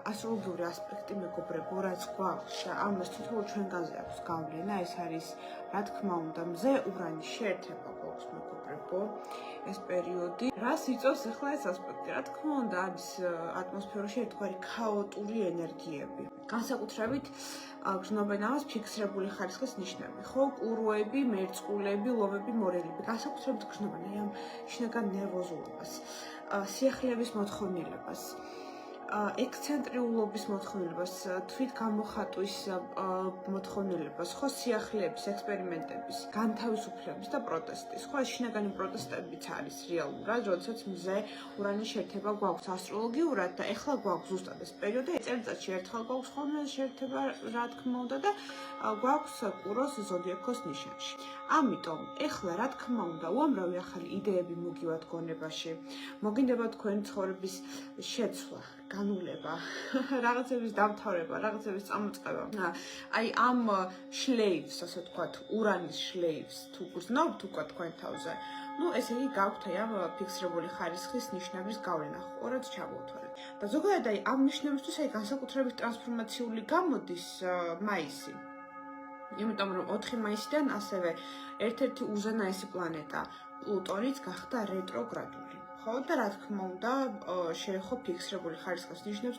ასტროლოგიური ასპექტი მეგობრებო, რაც გვაქვს და ამას თითოეულ ჩვენგანზე აქვს გავლენა, ეს არის, რა თქმა უნდა, მზე ურანის შეერთება გვაქვს მეგობრებო, ეს პერიოდი. რას იწვევს ახლა ეს ასპექტი? რა თქმა უნდა, არის ატმოსფეროში ერთგვარი ქაოტური ენერგიები. განსაკუთრებით გრძნობენ ამას ფიქსირებული ხარისხის ნიშნები, ხო? კუროები, მერწყულები, ლომები, მორელები. განსაკუთრებით გრძნობენ ამ შინაგან ნერვოზულობას, სიახლეების მოთხოვნილებას, ექსცენტრიულობის მოთხოვნილებას, თვით გამოხატვის მოთხოვნილებას, ხო, სიახლეების, ექსპერიმენტების, განთავისუფლების და პროტესტის. ხო, ეს შინაგანი პროტესტებიც არის რეალურად, როდესაც მზე ურანის შეერთება გვაქვს ასტროლოგიურად და ეხლა გვაქვს ზუსტად ეს პერიოდი, წელიწადში ერთხელ გვაქვს ხოლმე ეს შეერთება, რა თქმა უნდა და გვაქვს კუროს ზოდიაქოს ნიშანში. ამიტომ ეხლა რა თქმა უნდა უამრავი ახალი იდეები მოგივათ გონებაში, მოგინდება თქვენი ცხოვრების შეცვლა, განულება, რაღაცების დამთავრება, რაღაცების წამოწყება. აი ამ შლეივს, ასე ვთქვათ, ურანის შლეივს თუ გრძნობთ უკვე თქვენ თავზე, ესე იგი გაქვთ აი ამ ფიქსირებული ხარისხის ნიშნების გავლენა, ყურად ჩამოვთვალეთ. და ზოგადად აი ამ ნიშნებისთვის აი განსაკუთრებით ტრანსფორმაციული გამოდის მაისი. იმიტომ რომ 4 მაისიდან ასევე ერთ-ერთი უზენაესი პლანეტა პლუტონიც გახდა რეტროგრადული. ხო და რა თქმა უნდა შეეხო ფიქსირებული ხარისხის ნიშნებს